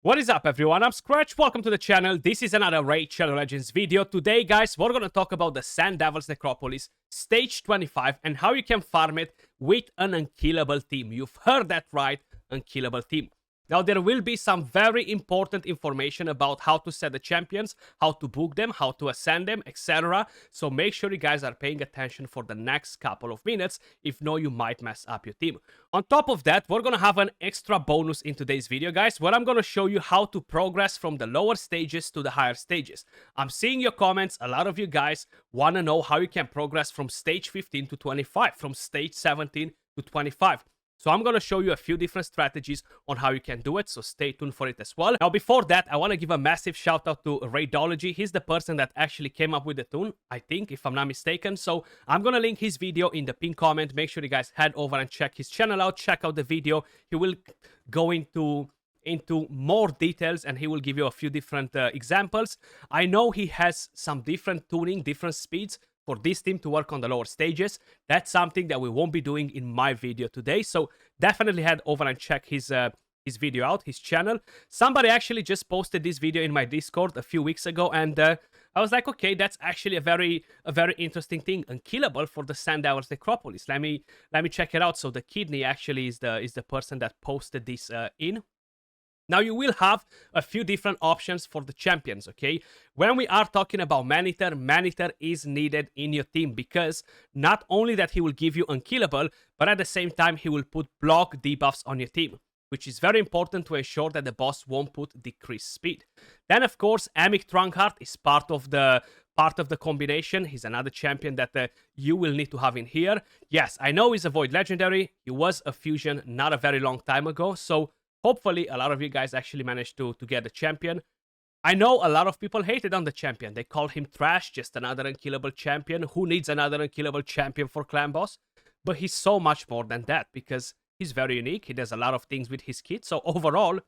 What is up, everyone? I'm Skratch. Welcome to the channel. This is another Raid Shadow Legends video. Today, guys, we're going to talk about the Sand Devils Necropolis Stage 25 and how you can farm it with an Unkillable team. You've heard that right, Unkillable team. Now, there will be some very important information about how to set the champions, how to book them, how to ascend them, etc. So make sure you guys are paying attention for the next couple of minutes. If not, you might mess up your team. On top of that, we're going to have an extra bonus in today's video, guys, where I'm going to show you how to progress from the lower stages to the higher stages. I'm seeing your comments. A lot of you guys want to know how you can progress from stage 15 to 25, from stage 17 to 25. So I'm going to show you a few different strategies on how you can do it, so stay tuned for it as well. Now, before that, I want to give a massive shout out to Raidology. He's the person that actually came up with the tune, I think, if I'm not mistaken. So I'm going to link his video in the pinned comment. Make sure you guys head over and check his channel out, check out the video. He will go into more details and he will give you a few different examples. I know he has some different tuning, different speeds for this team to work on the lower stages. That's something that we won't be doing in my video today, so definitely head over and check his video out, his channel. Somebody actually just posted this video in my Discord a few weeks ago, and I was like, okay, that's actually a very interesting thing. Unkillable for the Sand Devils Necropolis. Let me check it out. So the Kidney actually is the person that posted this in. Now, you will have a few different options for the champions, okay? When we are talking about Maneater, Maneater is needed in your team because not only that he will give you Unkillable, but at the same time, he will put block debuffs on your team, which is very important to ensure that the boss won't put decreased speed. Then, of course, Amic Trunkheart is part of the combination. He's another champion that you will need to have in here. Yes, I know he's a Void Legendary. He was a fusion not a very long time ago, so hopefully, a lot of you guys actually managed to get the champion. I know a lot of people hated on the champion. They called him trash, just another unkillable champion. Who needs another unkillable champion for clan boss? But he's so much more than that because he's very unique. He does a lot of things with his kit. So overall,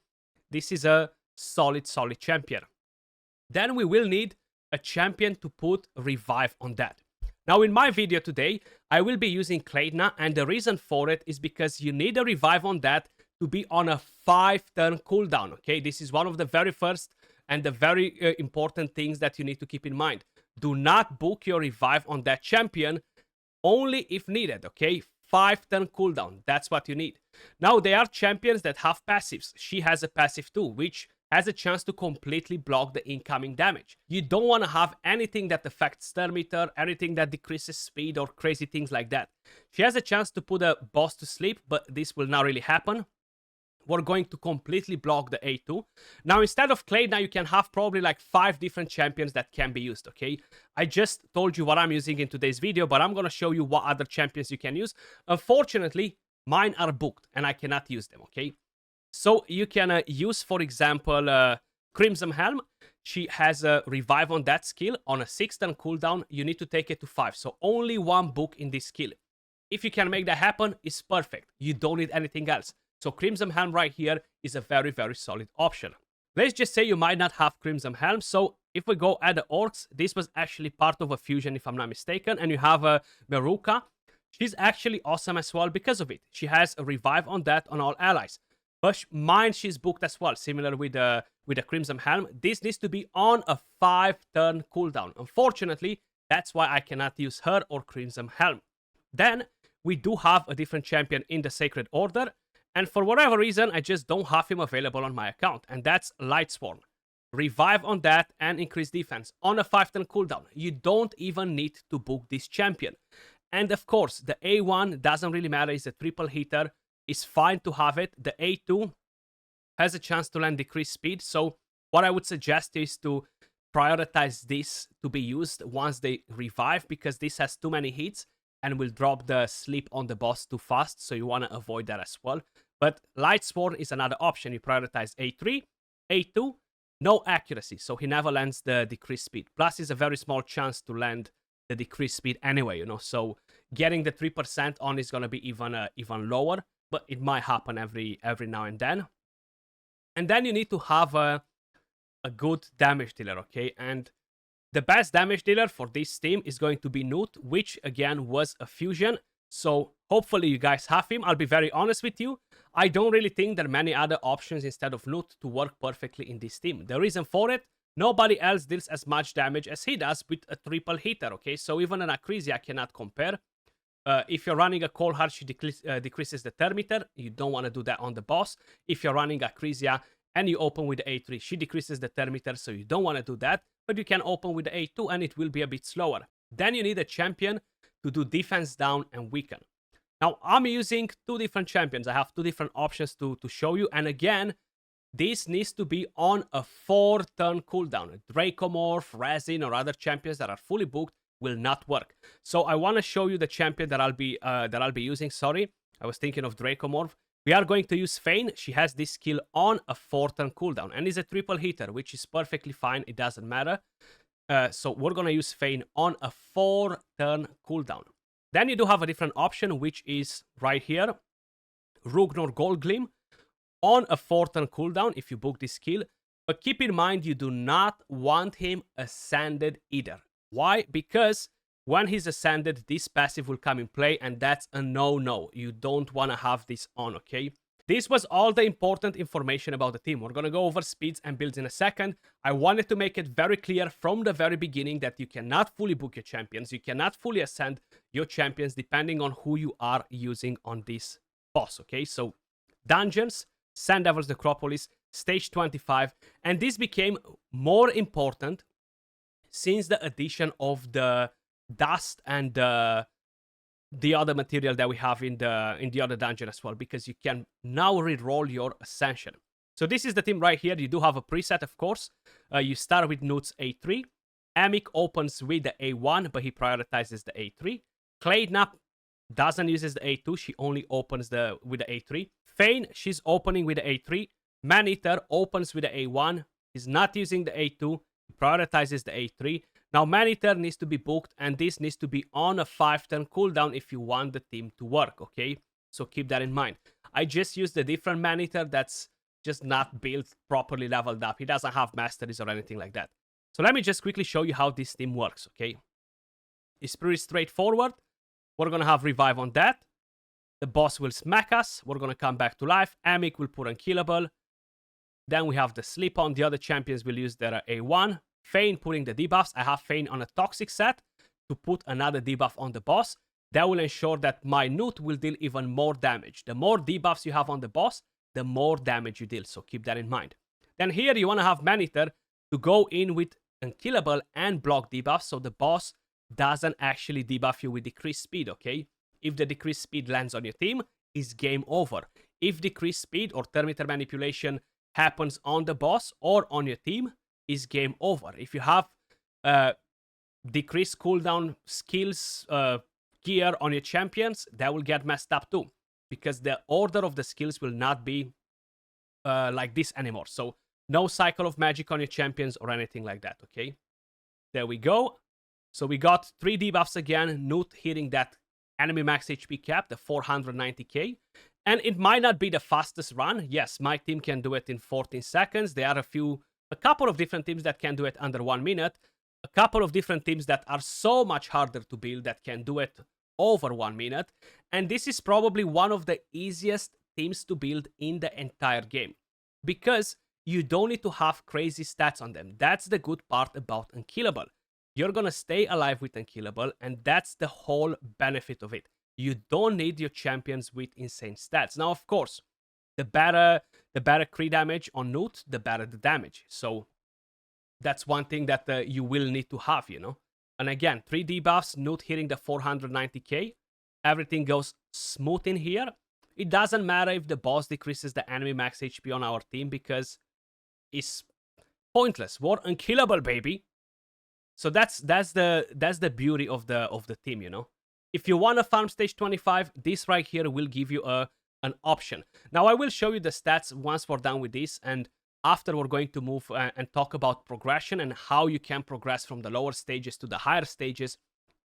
this is a solid champion. Then we will need a champion to put revive on that. Now, in my video today, I will be using Kleidna, and the reason for it is because you need a revive on that to be on a 5-turn cooldown, okay? This is one of the very first and the very important things that you need to keep in mind. Do not book your revive on that champion only if needed, okay? 5-turn cooldown, that's what you need. Now, there are champions that have passives. She has a passive too, which has a chance to completely block the incoming damage. You don't want to have anything that affects stir meter, anything that decreases speed or crazy things like that. She has a chance to put a boss to sleep, but this will not really happen. We're going to completely block the A2. Now, instead of Kleidna, you can have probably like 5 different champions that can be used, okay? I just told you what I'm using in today's video, but I'm going to show you what other champions you can use. Unfortunately, mine are booked and I cannot use them, okay? So you can use, for example, Crimson Helm. She has a revive on that skill. On a 6-turn cooldown, you need to take it to 5. So only one book in this skill. If you can make that happen, it's perfect. You don't need anything else. So Crimson Helm right here is a very solid option. Let's just say you might not have Crimson Helm. So if we go at the orcs, this was actually part of a fusion, if I'm not mistaken. And you have Meruka. She's actually awesome as well because of it. She has a revive on that on all allies. But mine, she's booked as well, similar with the Crimson Helm. This needs to be on a 5-turn cooldown. Unfortunately, that's why I cannot use her or Crimson Helm. Then we do have a different champion in the Sacred Order. And for whatever reason, I just don't have him available on my account. And that's Lightsworn. Revive on that and increase defense on a 5-turn cooldown. You don't even need to book this champion. And of course, the A1 doesn't really matter. It's a triple hitter. It's fine to have it. The A2 has a chance to land decreased speed. So what I would suggest is to prioritize this to be used once they revive, because this has too many hits and will drop the sleep on the boss too fast. So you want to avoid that as well. But Lightsworn is another option. You prioritize A3, A2, no accuracy. So he never lands the decreased speed. Plus, it's a very small chance to land the decreased speed anyway, you know. So getting the 3% on is going to be even lower. But it might happen every now and then. And then you need to have a good damage dealer, okay? And the best damage dealer for this team is going to be Newt, which again was a fusion. So hopefully you guys have him. I'll be very honest with you. I don't really think there are many other options instead of Newt to work perfectly in this team. The reason for it, nobody else deals as much damage as he does with a triple hitter, okay? So even an Acrisia cannot compare. If you're running a Cold Heart, she decreases the turn meter. You don't want to do that on the boss. If you're running Acrisia and you open with the A3, she decreases the turn meter, so you don't want to do that. But you can open with the A2 and it will be a bit slower. Then you need a champion to do defense down and weaken. Now, I'm using two different champions. I have two different options to show you. And again, this needs to be on a 4-turn cooldown. Dracomorph, Resin, or other champions that are fully booked will not work. So I want to show you the champion that I'll be using. Sorry, I was thinking of Dracomorph. We are going to use Fane. She has this skill on a 4-turn cooldown and is a triple hitter, which is perfectly fine. It doesn't matter. So we're going to use Fane on a 4-turn cooldown. Then you do have a different option, which is right here. Rugnor Goldglim on a 4-turn cooldown if you book this skill. But keep in mind, you do not want him ascended either. Why? Because when he's ascended, this passive will come in play, and that's a no-no. You don't want to have this on, okay? This was all the important information about the team. We're going to go over speeds and builds in a second. I wanted to make it very clear from the very beginning that you cannot fully book your champions. You cannot fully ascend your champions depending on who you are using on this boss, okay? So, dungeons, Sand Devil's Necropolis, stage 25, and this became more important since the addition of the dust and the other material that we have in the other dungeon as well, because you can now re-roll your ascension. So this is the team right here. You do have a preset, of course. You start with Newt's A3. Amic opens with the A1, but he prioritizes the A3. Claydnap doesn't use the A2. She only opens with the A3. Fane, she's opening with the A3. Maneater opens with the A1. He's not using the A2. He prioritizes the A3. Now, Maneater needs to be booked, and this needs to be on a 5-turn cooldown if you want the team to work, okay? So keep that in mind. I just used a different Maneater that's just not built properly leveled up. He doesn't have masteries or anything like that. So let me just quickly show you how this team works, okay? It's pretty straightforward. We're going to have Revive on that. The boss will smack us. We're going to come back to life. Amic will put Unkillable. Then we have the Sleep on. The other champions will use their A1. Fane putting the debuffs. I have Fane on a toxic set to put another debuff on the boss. That will ensure that my Newt will deal even more damage. The more debuffs you have on the boss, the more damage you deal. So keep that in mind. Then here you want to have Maneater to go in with Unkillable and block debuffs so the boss doesn't actually debuff you with decreased speed, okay? If the decreased speed lands on your team, it's game over. If decreased speed or turn meter manipulation happens on the boss or on your team, is game over. If you have decreased cooldown skills gear on your champions, that will get messed up too, because the order of the skills will not be like this anymore. So no cycle of magic on your champions or anything like that, okay? There we go. So we got 3 debuffs again, Newt hitting that enemy max HP cap, the 490k. And it might not be the fastest run. Yes, my team can do it in 14 seconds. There are a couple of different teams that can do it under 1 minute. A couple of different teams that are so much harder to build that can do it over 1 minute. And this is probably one of the easiest teams to build in the entire game, because you don't need to have crazy stats on them. That's the good part about Unkillable. You're gonna stay alive with Unkillable, and that's the whole benefit of it. You don't need your champions with insane stats. Now, of course, the better crit damage on Newt, the better the damage. So that's one thing that you will need to have, you know. And again, 3 debuffs, Newt hitting the 490k. Everything goes smooth in here. It doesn't matter if the boss decreases the enemy max HP on our team, because it's pointless. We're unkillable, baby. So that's the beauty of the team, you know. If you want to farm stage 25, this right here will give you an option. Now, I will show you the stats once we're done with this, and after we're going to move and talk about progression and how you can progress from the lower stages to the higher stages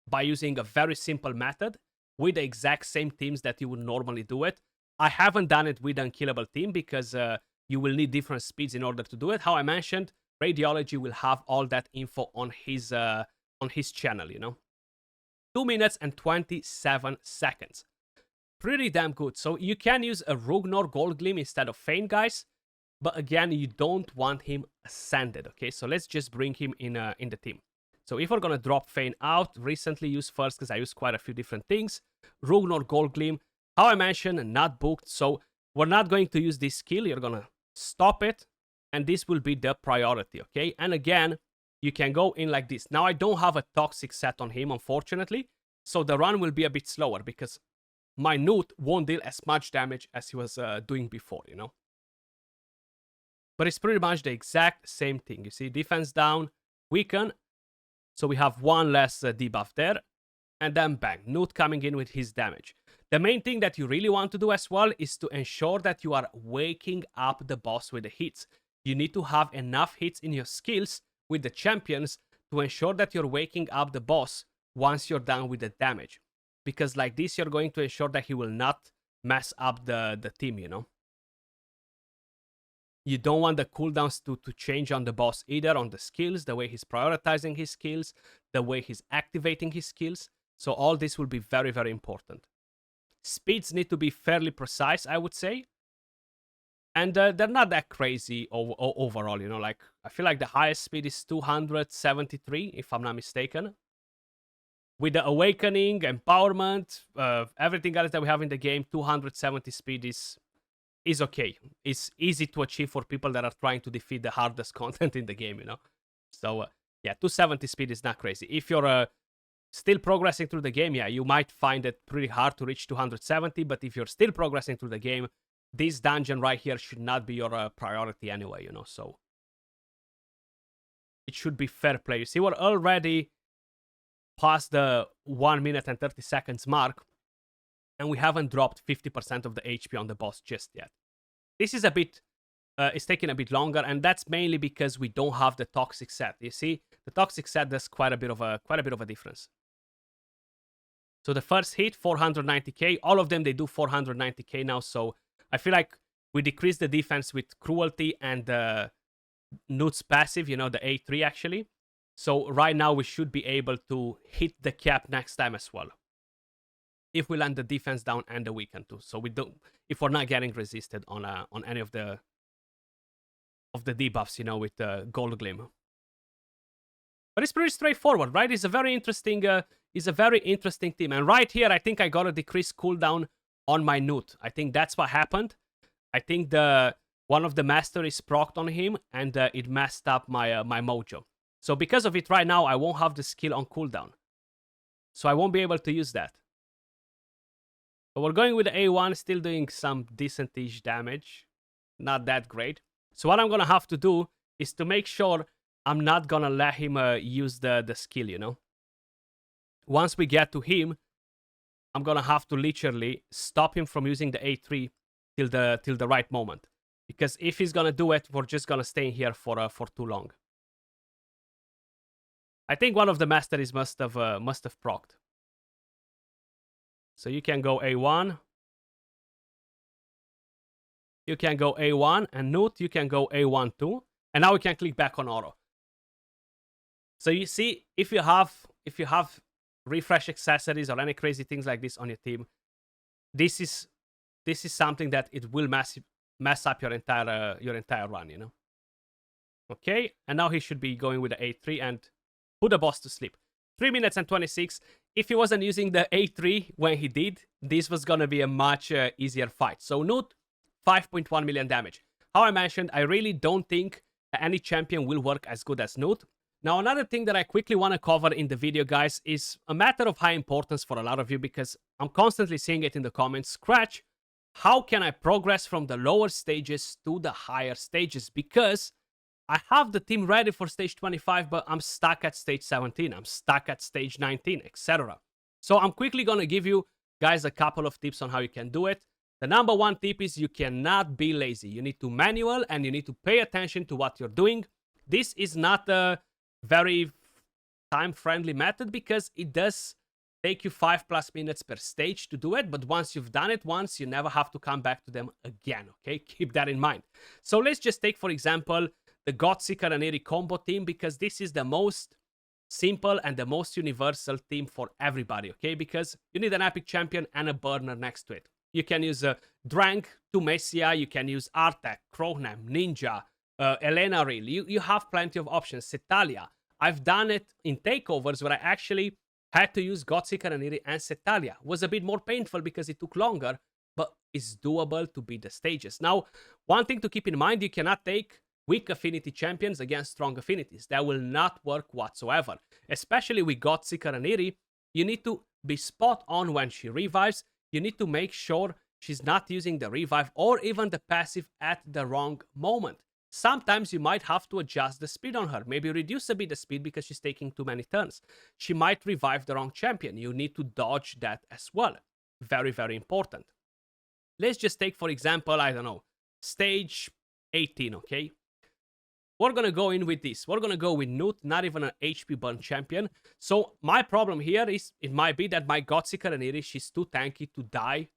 by using a very simple method with the exact same teams that you would normally do it. I haven't done it with the Unkillable team because you will need different speeds in order to do it. How I mentioned, Radiology will have all that info on his channel, you know. 2 minutes and 27 seconds. Pretty damn good. So you can use a Rugnor Gold Gleam instead of Fane, guys. But again, you don't want him ascended, okay? So let's just bring him in the team. So if we're going to drop Fane out, recently used first because I used quite a few different things. Rugnor Gold Gleam, how I mentioned, not booked. So we're not going to use this skill. You're going to stop it. And this will be the priority, okay? And again, you can go in like this. Now, I don't have a toxic set on him, unfortunately. So the run will be a bit slower because my Newt won't deal as much damage as he was doing before, you know? But it's pretty much the exact same thing. You see, defense down, weaken. So we have one less debuff there. And then bang, Newt coming in with his damage. The main thing that you really want to do as well is to ensure that you are waking up the boss with the hits. You need to have enough hits in your skills with the champions to ensure that you're waking up the boss once you're done with the damage. Because like this, you're going to ensure that he will not mess up the team, you know? You don't want the cooldowns to change on the boss either, on the skills, the way he's prioritizing his skills, the way he's activating his skills. So all this will be very, very important. Speeds need to be fairly precise, I would say. And they're not that crazy overall, you know, like, I feel like the highest speed is 273, if I'm not mistaken. With the Awakening, Empowerment, everything else that we have in the game, 270 speed is okay. It's easy to achieve for people that are trying to defeat the hardest content in the game, you know. So, yeah, 270 speed is not crazy. If you're still progressing through the game, yeah, you might find it pretty hard to reach 270, but if you're still progressing through the game, this dungeon right here should not be your priority anyway, you know, so it should be fair play. You see, we're already past the 1 minute and 30 seconds mark, and we haven't dropped 50% of the HP on the boss just yet. This is a bit, it's taking a bit longer, and that's mainly because we don't have the toxic set. You see, the toxic set does quite a bit of a difference. So the first hit, 490k. All of them, they do 490k now, so I feel like we decrease the defense with Cruelty and Newt's passive, you know, the A3 actually. So right now we should be able to hit the cap next time as well. If we land the defense down and the weaken too. So we don't, if we're not getting resisted on any of the debuffs, you know, with Gold Gleam. But it's pretty straightforward, right? It's a very interesting team. And right here, I think I got a decreased cooldown on my Newt. I think that's what happened. I think one of the masteries procced on him, and it messed up my my mojo. So because of it, right now I won't have the skill on cooldown, so I won't be able to use that. But we're going with the A1, still doing some decent-ish damage, not that great. So what I'm gonna have to do is to make sure I'm not gonna let him use the skill. You know, once we get to him, I'm gonna have to literally stop him from using the A3 till the right moment. Because if he's gonna do it, we're just gonna stay in here for too long. I think one of the masteries must have procced. So you can go A1. You can go A1, and Newt, you can go A1 too. And now we can click back on auto. So you see, if you have refresh accessories or any crazy things like this on your team, this is something that it will mess up your entire run, you know. Okay, and now he should be going with the A3 and put the boss to sleep. 3 minutes and 26. If he wasn't using the A3 when he did, this was gonna be a much easier fight. So Newt, 5.1 million damage. How I mentioned, I really don't think any champion will work as good as Newt. Now, another thing that I quickly want to cover in the video, guys, is a matter of high importance for a lot of you, because I'm constantly seeing it in the comments. Skratch, how can I progress from the lower stages to the higher stages? Because I have the team ready for stage 25, but I'm stuck at stage 17. I'm stuck at stage 19, etc. So I'm quickly going to give you guys a couple of tips on how you can do it. The number one tip is you cannot be lazy. You need to manual, and you need to pay attention to what you're doing. This is not a very time-friendly method because it does take you 5+ minutes per stage to do it, but once you've done it once, you never have to come back to them again, okay? Keep that in mind. So let's just take, for example, the Godseeker and Eri combo team, because this is the most simple and the most universal team for everybody, okay? Because you need an epic champion and a burner next to it. You can use a Drank to Messia, you can use Artek, Krohnam, Ninja, Elena Reel. You have plenty of options. Setalia. I've done it in takeovers where I actually had to use Godseeker and Iri and Setalia. It was a bit more painful because it took longer, but it's doable to beat the stages. Now, one thing to keep in mind, you cannot take weak affinity champions against strong affinities. That will not work whatsoever. Especially with Godseeker and Iri, you need to be spot on when she revives. You need to make sure she's not using the revive or even the passive at the wrong moment. Sometimes you might have to adjust the speed on her. Maybe reduce a bit the speed because she's taking too many turns. She might revive the wrong champion. You need to dodge that as well. Very, very important. Let's just take, for example, I don't know, stage 18, okay? We're going to go in with this. We're going to go with Newt, not even an HP burn champion. So my problem here is, it might be that my Godseeker and Iri, she's too tanky to die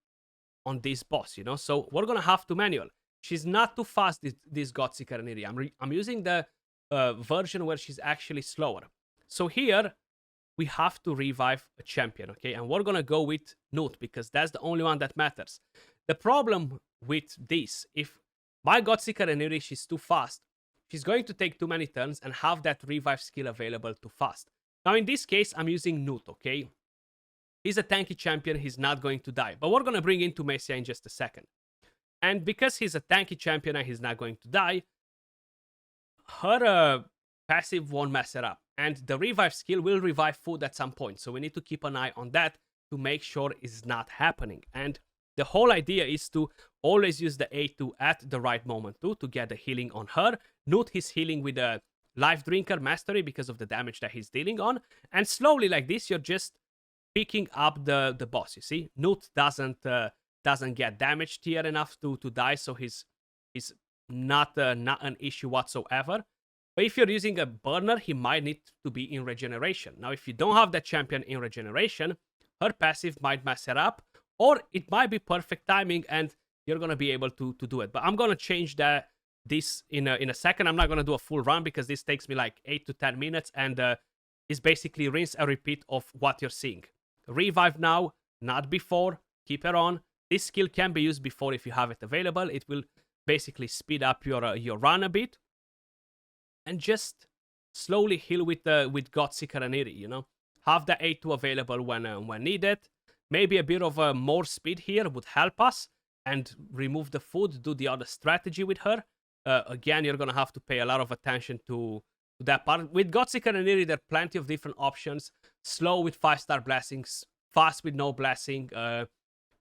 on this boss, you know? So we're going to have to manual. She's not too fast, this Godseeker and Iri. I'm using the version where she's actually slower. So here, we have to revive a champion, okay? And we're going to go with Newt because that's the only one that matters. The problem with this, if my Godseeker and Iri, she's too fast, she's going to take too many turns and have that revive skill available too fast. Now, in this case, I'm using Newt, okay? He's a tanky champion. He's not going to die. But we're going to bring in Tumesia in just a second. And because he's a tanky champion and he's not going to die, her passive won't mess it up. And the revive skill will revive food at some point. So we need to keep an eye on that to make sure it's not happening. And the whole idea is to always use the A2 at the right moment too, to get the healing on her. Newt he's healing with a Life Drinker Mastery because of the damage that he's dealing on. And slowly like this, you're just picking up the boss, you see? Newt doesn't get damaged here enough to die, so he's not an issue whatsoever. But if you're using a burner, he might need to be in regeneration. Now, if you don't have that champion in regeneration, her passive might mess it up, or it might be perfect timing and you're going to be able to do it. But I'm going to change this in a second. I'm not going to do a full run because this takes me like 8 to 10 minutes and it's basically rinse and repeat of what you're seeing. Revive now, not before. Keep her on. This skill can be used before if you have it available. It will basically speed up your run a bit. And just slowly heal with Godseeker and Iri, you know. Have the A2 available when needed. Maybe a bit of more speed here would help us. And remove the food, do the other strategy with her. Again, you're going to have to pay a lot of attention to that part. With Godseeker and Iri, there are plenty of different options. Slow with 5-star blessings. Fast with no blessing.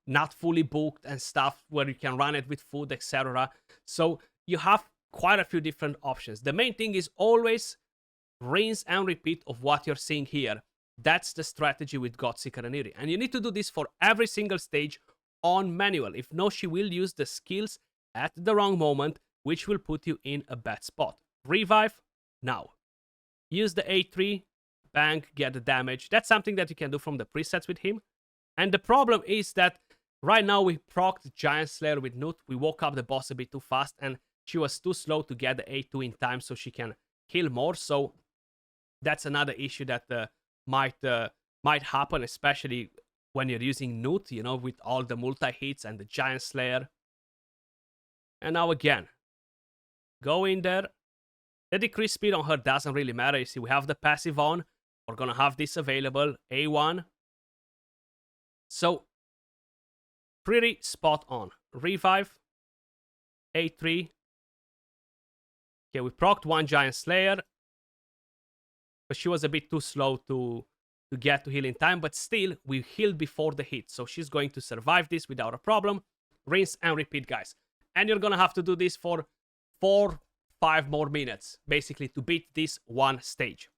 Not fully booked and stuff where you can run it with food, etc. So you have quite a few different options. The main thing is always rinse and repeat of what you're seeing here. That's the strategy with Godseeker and Iri. And you need to do this for every single stage on manual. If no, she will use the skills at the wrong moment, which will put you in a bad spot. Revive now. Use the A3, bang, get the damage. That's something that you can do from the presets with him. And the problem is that right now we procced Giant Slayer with Newt. We woke up the boss a bit too fast and she was too slow to get the A2 in time so she can heal more. So that's another issue that might happen, especially when you're using Newt, you know, with all the multi-hits and the Giant Slayer. And now again, go in there. The decreased speed on her doesn't really matter. You see, we have the passive on. We're going to have this available, A1. So, pretty spot on. Revive, A3. Okay, we procced one Giant Slayer. But she was a bit too slow to get to heal in time. But still, we healed before the hit. So she's going to survive this without a problem. Rinse and repeat, guys. And you're going to have to do this for 4-5 more minutes, basically, to beat this one stage.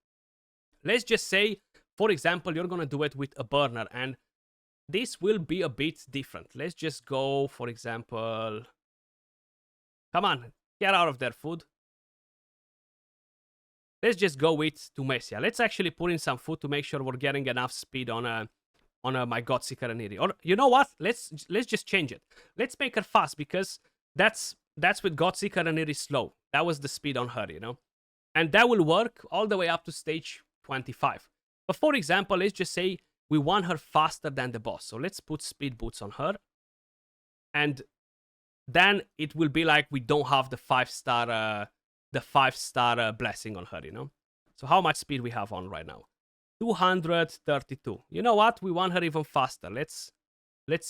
Let's just say, for example, you're going to do it with a burner. And this will be a bit different. Let's just go, for example... Come on, get out of there, food. Let's just go with Tumesia. Let's actually put in some food to make sure we're getting enough speed on my Godseeker and Iri. Or you know what? Let's just change it. Let's make her fast because that's with Godseeker and Iri slow. That was the speed on her, you know. And that will work all the way up to stage 25. But for example, let's just say we want her faster than the boss. So let's put speed boots on her. And then it will be like we don't have the 5-star blessing on her, you know? So how much speed we have on right now? 232. You know what? We want her even faster. Let's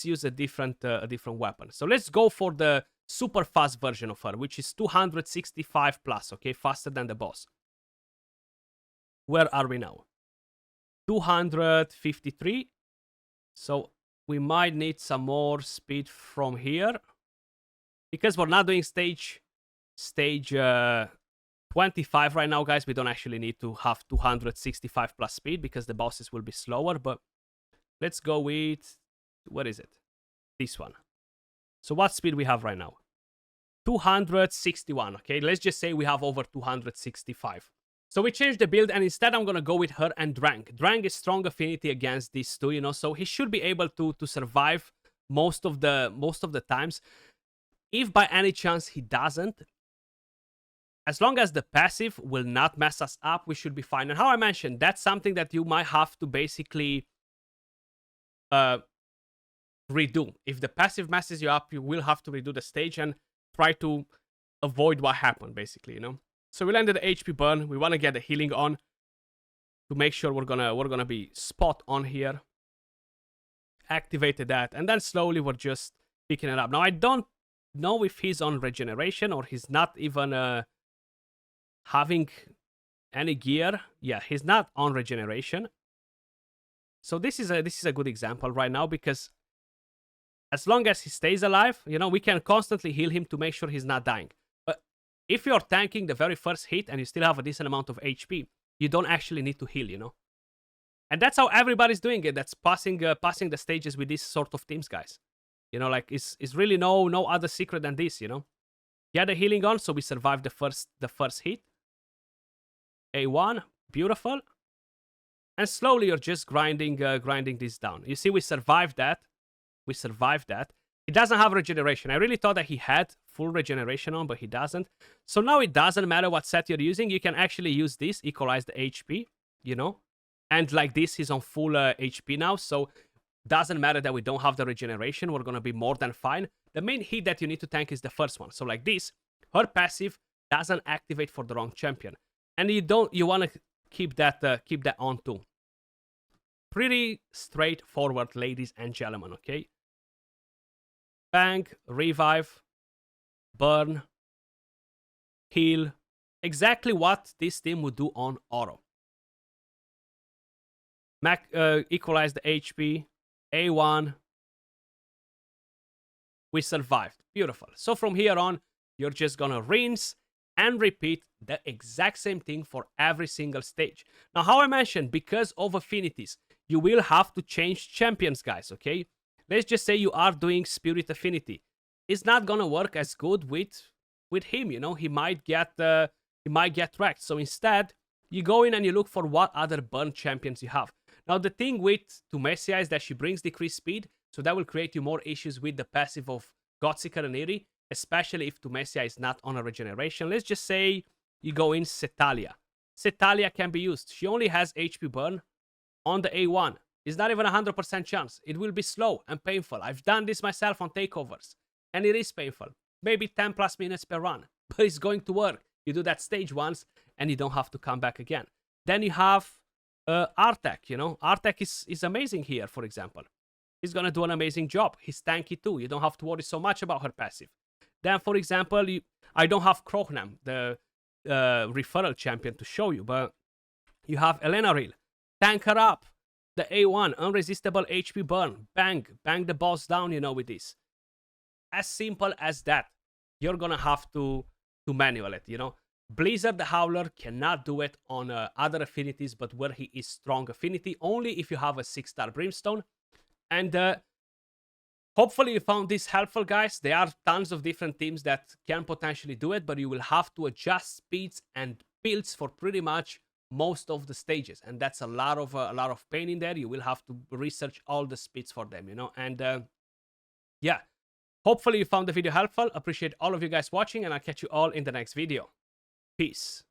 use a different weapon. So let's go for the super fast version of her, which is 265 plus, okay? Faster than the boss. Where are we now? 253. So we might need some more speed from here. Because we're not doing stage 25 right now, guys. We don't actually need to have 265 plus speed because the bosses will be slower. But let's go with, what is it? This one. So what speed we have right now? 261, okay? Let's just say we have over 265. So we changed the build, and instead I'm gonna go with her and Drang. Drang is strong affinity against these two, you know, so he should be able to survive most of the times. If by any chance he doesn't, as long as the passive will not mess us up, we should be fine. And how I mentioned, that's something that you might have to basically redo. If the passive messes you up, you will have to redo the stage and try to avoid what happened, basically, you know. So we landed the HP burn. We want to get the healing on to make sure we're gonna be spot on here. Activated that, and then slowly we're just picking it up. Now I don't know if he's on regeneration or he's not even having any gear. Yeah, he's not on regeneration. So this is a good example right now, because as long as he stays alive, you know, we can constantly heal him to make sure he's not dying. But if you're tanking the very first hit and you still have a decent amount of HP, you don't actually need to heal, you know. And that's how everybody's doing it. That's passing the stages with these sort of teams, guys. You know, like it's really no other secret than this, you know. Get the healing on, so we survived the first hit. A1, beautiful. And slowly you're just grinding this down. You see, we survived that. He doesn't have regeneration. I really thought that he had full regeneration on, but he doesn't. So now it doesn't matter what set you're using. You can actually use this, equalize the HP, you know. And like this, he's on full HP now, so doesn't matter that we don't have the regeneration. We're gonna be more than fine. The main hit that you need to tank is the first one. So like this, her passive doesn't activate for the wrong champion, and you want to keep that on too. Pretty straightforward, ladies and gentlemen. Okay. Bang, revive, burn, heal. Exactly what this team would do on auto. Equalize the HP. A1. We survived. Beautiful. So from here on, you're just gonna rinse and repeat the exact same thing for every single stage. Now, how I mentioned, because of affinities, you will have to change champions, guys, okay? Let's just say you are doing Spirit Affinity. It's not gonna work as good with him, you know? He might get wrecked. So instead, you go in and you look for what other burn champions you have. Now, the thing with Tumesia is that she brings decreased speed, so that will create you more issues with the passive of Godseeker and Iri, especially if Tumesia is not on a regeneration. Let's just say you go in Setalia. Setalia can be used. She only has HP burn on the A1. It's not even 100% chance. It will be slow and painful. I've done this myself on takeovers, and it is painful. Maybe 10 plus minutes per run, but it's going to work. You do that stage once, and you don't have to come back again. Then you have Artek, you know. Artek is amazing here, for example. He's gonna do an amazing job. He's tanky too. You don't have to worry so much about her passive. Then, for example, I don't have Krohnam, the referral champion, to show you, but you have Elenaril. Tank her up. The A1, unresistible HP burn. Bang the boss down, you know, with this. As simple as that. You're gonna have to manual it, you know. Blizzard the Howler cannot do it on other affinities, but where he is strong affinity, only if you have a 6-star Brimstone. And hopefully you found this helpful, guys. There are tons of different teams that can potentially do it, but you will have to adjust speeds and builds for pretty much most of the stages, and that's a lot of pain in there. You will have to research all the speeds for them, you know. And yeah, hopefully you found the video helpful. Appreciate all of you guys watching, and I'll catch you all in the next video. Peace.